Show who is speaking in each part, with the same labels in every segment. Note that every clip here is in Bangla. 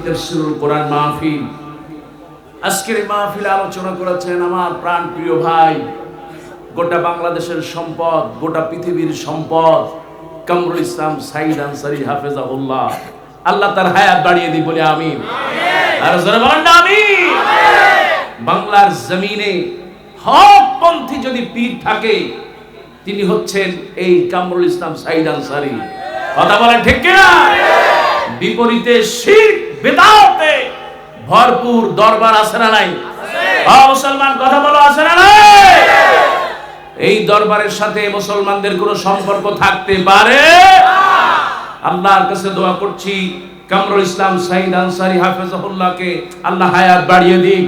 Speaker 1: তাফসীরুল কোরআন মাহফিল। আজকের মাহফিলে আলোচনা করেছেন আমার প্রাণ প্রিয় ভাই, গোটা বাংলাদেশের সম্পদ, গোটা পৃথিবীর সম্পদ, কামরুল ইসলাম সাঈদ আনসারী হাফেজাহুল্লাহ। আল্লাহ তার হায়াত বাড়িয়ে দিই বলে আমিন। আর জোরে বলেন না আমিন। বাংলার জমিনে হকপন্থী যদি পীর থাকে তিনি হচ্ছেন এই কামরুল ইসলাম সাঈদ আনসারী। কথা বলেন ঠিক কিনা? বিপরীতে শিরক বিদআতে ভরপুর দরবার আছে না নাই? মুসলমান কথা বলো, আছে না নাই? এই দরবারের সাথে মুসলমানদের কোনো সম্পর্ক থাকতে পারে? আল্লাহর কাছে দোয়া করছি কামরুল ইসলাম সাঈদ আনসারী হাফেজাহুল্লাহকে আল্লাহ হায়াত বাড়িয়ে দিক।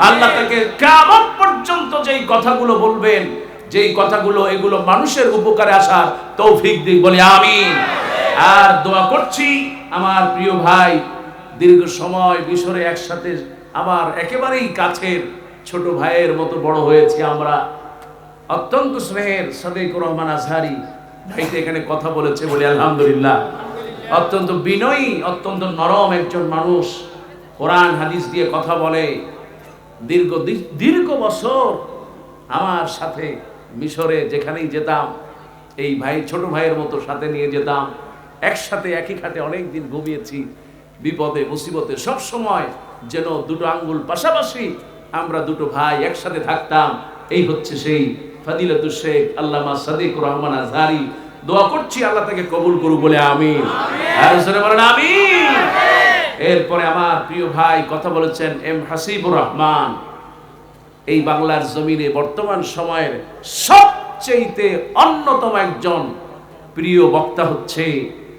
Speaker 1: আল্লাহ তাকে কিয়ামত পর্যন্ত যেই কথাগুলো বলবেন, যেই কথাগুলো এগুলো মানুষের উপকারে আসার তৌফিক দিক বলে আমিন। আর দোয়া করছি আমার প্রিয় ভাই, দীর্ঘ সময় মিশরে একসাথে আমার একেবারেই কাছের ছোট ভাইয়ের মতো বড় হয়েছি আমরা। অত্যন্ত স্নেহের সাদেকুর রহমান আজহারি ভাইতে এখানে কথা বলেছে বলে আলহামদুলিল্লাহ। অত্যন্ত বিনয়ী, অত্যন্ত নরম একজন মানুষ, কোরআন হাদিস দিয়ে কথা বলে। দীর্ঘ বছর আমার সাথে মিশরে যেখানেই যেতাম এই ভাই ছোট ভাইয়ের মতো সাথে নিয়ে যেতাম। একসাথে একই খাটে অনেক দিন ঘুমিয়েছি, বিপদে মুসিবতে সব সময় যেন দুটো আঙ্গুল পাশাপাশি আমরা দুটো ভাই একসাথে থাকতাম। এই হচ্ছে সেই ফাদিলাতুল শেখ আল্লামা সাদেকুর রহমান আজহারি। দোয়া করছি আল্লাহ তাকে কবুল করুক বলে আমিন। আর জোরে বলেন আমিন। এরপরে আমার প্রিয় ভাই কথা বলেছেন এম হাসিবুর রহমান। এই বাংলার জমিনে বর্তমান সময়ের সবচেয়ে অন্যতম একজন প্রিয় বক্তা হচ্ছে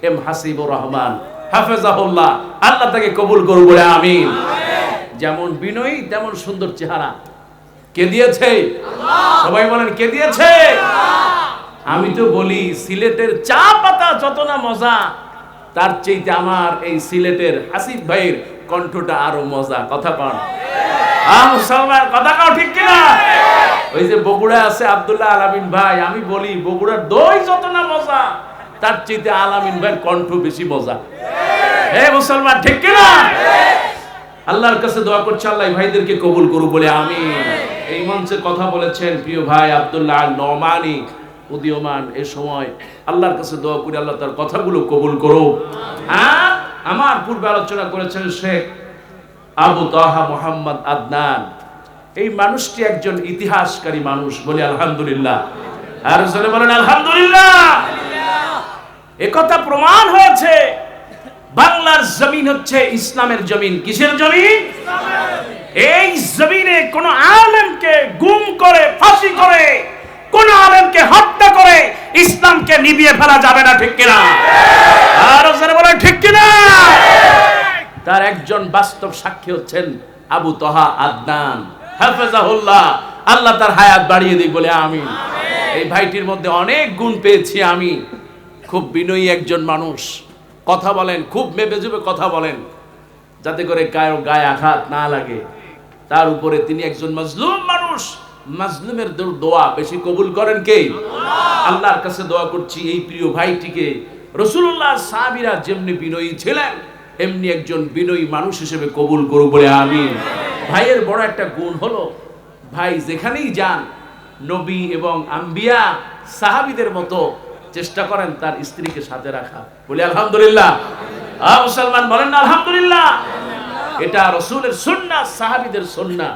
Speaker 1: এম হাসিবুর রহমান হাফেজাহুল্লাহ। আল্লাহ তাকে কবুল করুক বলে আমিন। যেমন বিনয়ী তেমন সুন্দর চেহারা। কে দিয়েছে? সবাই বলেন কে দিয়েছে? আমি তো বলি সিলেটের চা পাতা যত না মজা, তার চাইতে আমার এই সিলেটের হাসিব ভাইয়ের কণ্ঠটা আরো মজা। কথা কন মুসলমান, কথা কও ঠিক কিনা? ওই যে বগুড়া আছে আব্দুল্লাহ আলামিন ভাই, আমি বলি বগুড়ার দই যত না মজা, তার চাইতে আলামিন ভাইয়ের কণ্ঠ বেশি মজা। মুসলমান ঠিক কিনা? আল্লাহর কাছে দোয়া করছি আল্লাহ ভাইদেরকে কবুল করুক বলে আমিন। এই মঞ্চে কথা বলেছেন প্রিয় ভাই আব্দুল্লাহ আল নোমানী উদীয়মান। এই সময় আল্লাহর কাছে দোয়া করি আল্লাহ তার কথাগুলো কবুল করুক। আমার পূর্বে আলোচনা করেছেন শেখ আবু তাহা মোহাম্মদ আদনান। এই মানুষটি একজন ইতিহাসকারী মানুষ বলে আলহামদুলিল্লাহ। আর জোরে বলেন আলহামদুলিল্লাহ। একথা প্রমাণ হয়েছে বাংলার জমিন হচ্ছে ইসলামের জমিন। কিসের জমিন? এই জমিনে কোন আলেমকে গুম করে, ফাঁসি করে, কোন আলেমকে হত্যা করে ইসলামকে নিভিয়ে ফেলা যাবে না। ঠিক কিনা? আর যারা বলেন ঠিক কিনা? তার একজন বাস্তব সাক্ষী হচ্ছেন আবু তাহা আদনান হাফেজাহুল্লাহ। আল্লাহ তার হায়াত বাড়িয়ে দিক বলে আমিন। এই ভাইটির মধ্যে অনেক গুণ পেয়েছি আমি। খুব বিনয়ী একজন মানুষ, কথা বলেন খুব মেবেজুবে কথা বলেন, যাতে করে কারো গায়ে আঘাত না লাগে। তার উপরে তিনি একজন মাজলুম মানুষ। মাজলুমের দোয়া বেশি কবুল করেন কে? আল্লাহর কাছে দোয়া করছি এই প্রিয় ভাইটিকে রাসূলুল্লাহ সাহাবীরা যেমনি বিনয়ী ছিলেন এমনি একজন বিনয়ী মানুষ হিসেবে কবুল করুক বলে আমিন। ভাইয়ের বড় একটা গুণ হলো ভাই যেখানেই যান নবী এবং আম্বিয়া সাহাবীদের মতো চেষ্টা করেন তার স্ত্রীকে সাথে রাখা বলে আলহামদুলিল্লাহ। মুসলমান বলেন না আলহামদুলিল্লাহ। এটা রাসূলের সুন্নাহ, সাহাবীদের সুন্নাহ।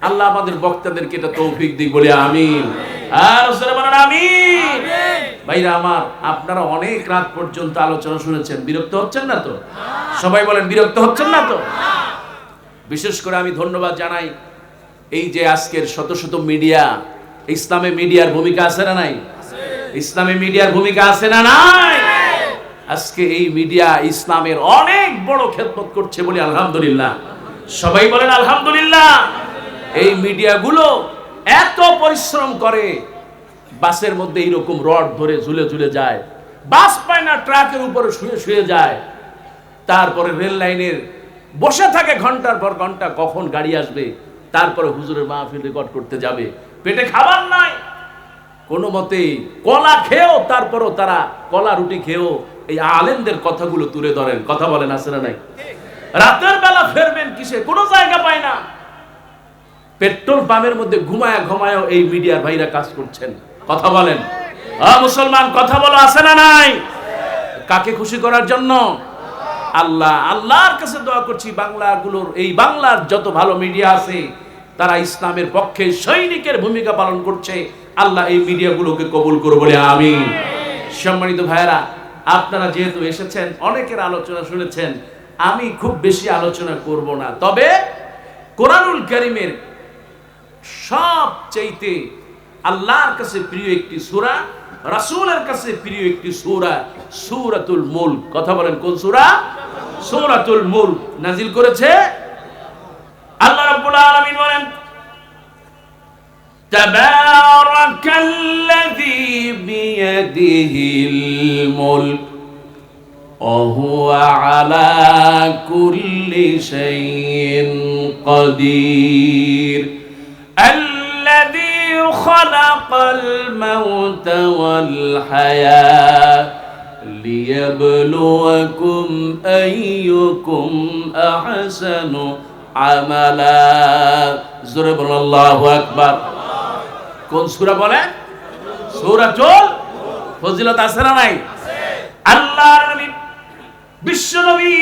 Speaker 1: আল্লাহ আমাদের বক্তাদেরকে এটা তৌফিক দিক বলে আমিন। আর রাসূল বলেন আমিন। ভাইরা আমার, আপনারা অনেক রাত পর্যন্ত আলোচনা শুনেছেন, বিরক্ত হচ্ছেন না তো? সবাই বলেন বিরক্ত হচ্ছেন না তো? বিশেষ করে আমি ধন্যবাদ জানাই এই যে আজকের শত শত মিডিয়া। ইসলামে মিডিয়ার ভূমিকা আছে না নাই? ইসলামে মিডিয়ার ভূমিকা আছে না নাই? আজকে এই মিডিয়া ইসলামের অনেক বড় খেদমত করছে বলে আলহামদুলিল্লাহ। সবাই বলেন আলহামদুলিল্লাহ। এই মিডিয়াগুলো এত পরিশ্রম করে, বাসের মধ্যে এইরকম রড ধরে ঝুলে ঝুলে যায়, বাস পায় না, ট্রাকের উপরে শুয়ে শুয়ে যায়, তারপরে রেল লাইনের বসে থাকে ঘন্টার পর ঘন্টা কখন গাড়ি আসবে, তারপরে হুজুরের মাহফিল রেকর্ড করতে যাবে। পেটে খাবার নাই, কোনো মতে কলা খেয়েও তারপরও তারা কলা রুটি খেয়েও এই আলেমদের কথাগুলো তুলে ধরেন। কথা বলেন আছে না নাই? রাতের বেলা ফেরবেন কিসে? কোনো জায়গা পায় না। পেট্রোল পাম্পের মধ্যে ঘুমায়া ঘুমায়ও এই মিডিয়ার ভাইরা কাজ করছেন। কথা বলেন, মুসলমান কথা বলো, আছে না নাই? কাকে খুশি করার জন্য? আল্লাহ। আল্লাহর কাছে দোয়া করছি, বাংলাগুলোর, এই বাংলার যত ভালো মিডিয়া আছে তারা ইসলামের পক্ষে সৈনিকের ভূমিকা পালন করছে। আল্লাহ এই মিডিয়াগুলোকে কবুল করো বলে আমিন। সম্মানিত ভাইয়েরা, আপনারা যেহেতু এসেছেন, অনেকের আলোচনা শুনেছেন, আমি খুব বেশি আলোচনা করব না। তবে কোরআনুল কারীমের সবচাইতে আল্লাহর কাছে প্রিয় একটি সূরা, রাসূলের কাছে প্রিয় একটি সূরা, সূরাতুল মুলক। কথা বলেন, কোন সূরা? সূরাতুল মুলক নাজিল করেছে আল্লাহ রাব্বুল আলামিন। বলেন, তাবারাকাল্লাযী বিয়াদিহিল মুলক ওয়া হুয়া আলা কুল্লি শাইইন কাদির الذي خلق الموت والحياة ليبلوكم أيكم أحسن عملا জোরে বলুন আল্লাহু আকবার। কোন সূরা বলেন? সূরাতুল ফজিলত আছে না নাই? আল্লাহর নবী, বিশ্ব নবী,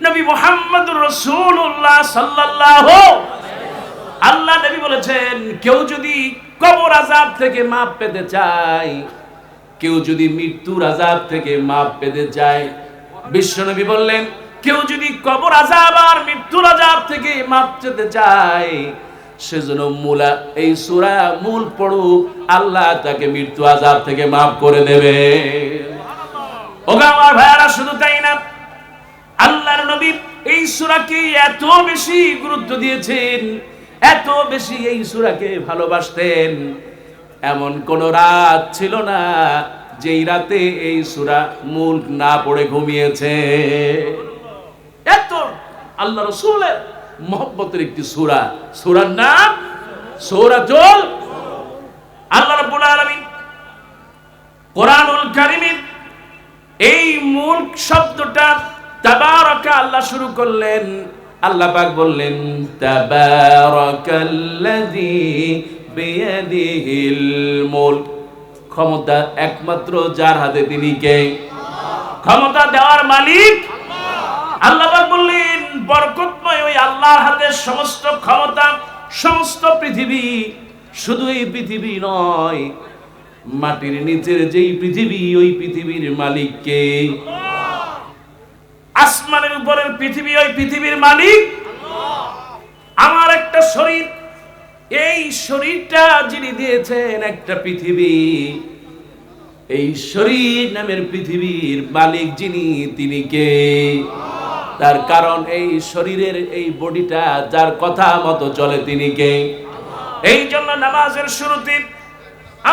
Speaker 1: নবী মুহাম্মদুর রাসূলুল্লাহ সাল্লাল্লাহু, আল্লাহ নবী বলেছেন, কেউ যদি কবর আযাব থেকে মাপ পেতে চায়, কেউ যদি মৃত্যুর আযাব থেকে মাপ পেতে চায়, বিশ্ব নবী বললেন, কেউ যদি কবর আযাব আর মৃত্যুর আযাব থেকে মাপ পেতে চায়, সেজন্য মূলা এই সূরা মূল পড়ুক, আল্লাহ তাকে মৃত্যু আযাব থেকে মাপ করে দেবে। ওগো আমার ভাইয়ারা, শুধু তাই না, আল্লাহর নবী এই সূরাকে এত বেশি গুরুত্ব দিয়েছেন, এত বেশি এই সূরাকে ভালোবাসতেন, এমন কোন রাত ছিল না যেই রাতে এই সূরা মুলক না পড়ে ঘুমিয়েছে। এত আল্লাহ রাসূলের মহব্বতের একটি সূরা, সূরার নাম সূরাতুল। আল্লাহ রাব্বুল আলামিন কোরআনুল কারীমের এই মুলক শব্দটা তাবারাকা আল্লাহ শুরু করলেন। আল্লাহ পাক বললেন, তাবারাকাল্লাযী বিয়াদিহিল মুলক, ক্ষমতা একমাত্র যার হাতে, তিনি কে? ক্ষমতা দেওয়ার মালিক আল্লাহ পাক বললেন, বরকতময় ওই আল্লাহর হাতে সমস্ত ক্ষমতা, সমস্ত পৃথিবী। শুধু এই পৃথিবী নয়, মাটির নিচের যেই পৃথিবী, ওই পৃথিবীর মালিক কে? আসমানের উপরের পৃথিবী, ওই পৃথিবীর মালিক আমার একটা শরীর, এই শরীরটা যিনি দিয়েছেন একটা পৃথিবী, এই শরীর নামের পৃথিবীর মালিক যিনি, তিনি কে? তার কারণ এই শরীরের এই বডিটা যার কথা মতো চলে, তিনি কে? এই জন্য নামাজের শুরুতে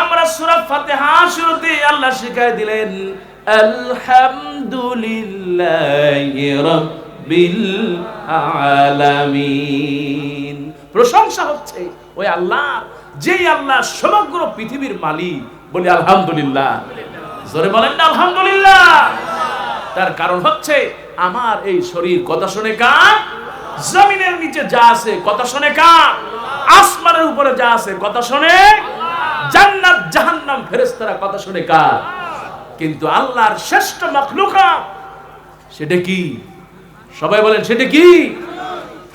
Speaker 1: আমরা সূরা ফাতিহা শুরুতে আল্লাহ শিখায় দিলেন, আলহামদুলিল্লাহি রাব্বিল আলামিন। প্রশংসা হচ্ছে ওই আল্লাহ, যেই আল্লাহ সমগ্র পৃথিবীর মালিক। বলি আলহামদুলিল্লাহ, জোরে বলেন না আলহামদুলিল্লাহ। তার কারণ হচ্ছে আমার এই শরীর কথা শুনে কার? জমিনের নিচে যা আছে কথা শুনে কার? আসমানের উপরে যা আছে কথা শুনে, জান্নাত জাহান্নাম ফেরেশতারা কথা শুনে কার? কিন্তু আল্লাহর শ্রেষ্ঠ মাখলুকাত, সেটা কি? সবাই বলেন, সেটা কি?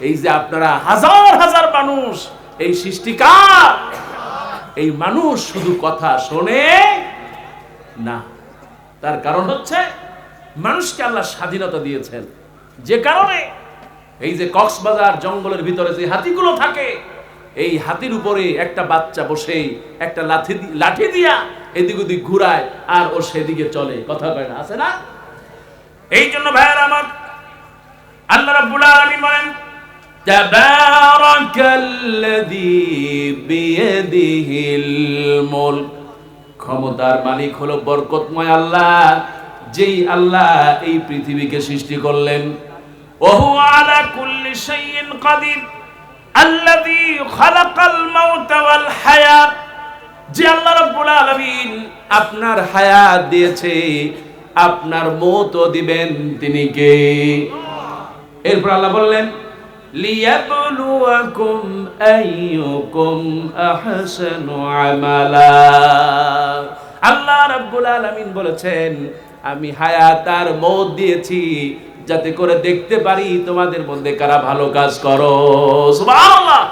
Speaker 1: এই যে আপনারা হাজার হাজার মানুষ, এই সৃষ্টি কার? এই মানুষ শুধু কথা শোনে না। তার কারণ হচ্ছে মানুষকে আল্লাহ স্বাধীনতা দিয়েছেন, যে কারণে এই যে কক্সবাজার জঙ্গলের ভিতরে যে হাতিগুলো থাকে, এই হাতির উপরে একটা বাচ্চা বসে একটা লাঠি দিয়া এদিক ওদিক ঘুরায়, আর ও সেদিকে চলে, কথা কয় না, আছে না? এই জন্য ভাইয়েরা আমার, আল্লাহ রাব্বুল আলামিন বলেন, তাবারাকাল্লাযী বিয়াদিহিল মুলক, ক্ষমতার মালিক হলো বরকতময় আল্লাহ, যেই আল্লাহ এই পৃথিবীকে সৃষ্টি করলেন। ওয়া হুয়া আলা কুল্লি শাইইন কাদির আল্লাযী খালাকাল মাউতা ওয়াল হায়াত, যে আল্লাহ রাব্বুল আলামিন আপনার হায়াত দিয়েছে, আপনার মওতও দিবেন, তিনি কে? এরপর আল্লাহ বললেন লিয়াবলুয়াকুম আইয়ুকুম আহসানু আমালা। আল্লাহ রাব্বুল আলামিন বলেছেন আমি হায়াত আর মওত দিয়েছি যাতে করে দেখতে পারি তোমাদের মধ্যে কারা ভালো কাজ করো। সুবহানাল্লাহ।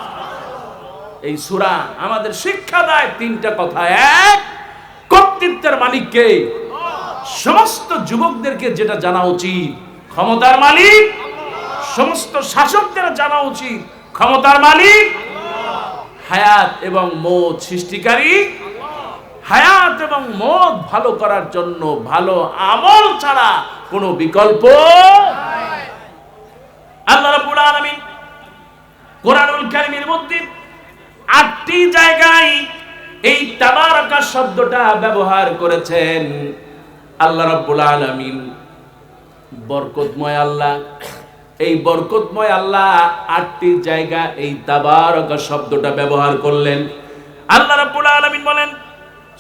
Speaker 1: এই সূরা আমাদের শিক্ষা দেয় তিনটা কথা। এক, কর্তৃত্বের মালিক কে? সমস্ত যুবকদেরকে যেটা জানা উচিত, ক্ষমতার মালিক। সমস্ত শাসকদের জানা উচিত ক্ষমতার মালিক। হায়াত এবং মওত সৃষ্টিকারী। হায়াত এবং মওত ভালো করার জন্য ভালো আমল ছাড়া কোনো বিকল্প নাই। আল্লাহ রাব্বুল আলামিন কোরআনুল কারীমের মধ্যে ৮টি জায়গায় এই তাবারাকা শব্দটা ব্যবহার করেছেন। আল্লাহ রাব্বুল আলামিন বরকতময় আল্লাহ। এই বরকতময় আল্লাহ ৮টি জায়গা এই তাবারাকা শব্দটা ব্যবহার করলেন। আল্লাহ রাব্বুল আলামিন বলেন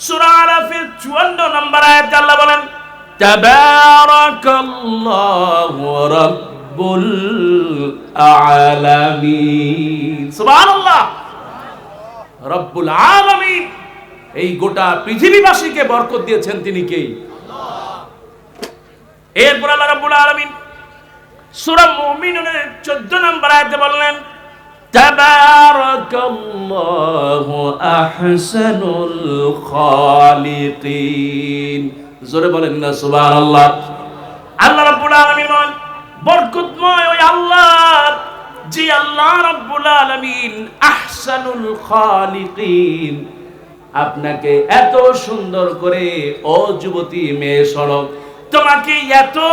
Speaker 1: সূরা আরাফের ৫৪ নম্বর আয়াতে আল্লাহ বলেন তাবারাকাল্লাহু রাব্বুল আলামিন। সুবহানাল্লাহ। রব্বুল আলামিন এই গোটা পৃথিবীবাসীকে বরকত দিয়েছেন তিনি কে? আল্লাহ। এরপর আল্লাহ রাব্বুল আলামিন সূরা মুমিনুনের ১৪ নম্বর আয়াতে বললেন তাবারাকাল্লাহু আহসানুল খালিকিন। জোরে বলেন না সুবহানাল্লাহ। আল্লাহ রাব্বুল আলামিন বলেন বরকতময় ওই আল্লাহ, যে আল্লাহ রাব্বুল আলামিন আহসানুল খালিকিন, আপনাকে এত সুন্দর করে, ও যুবতী মেয়ে সড়ক, তোমাকে এত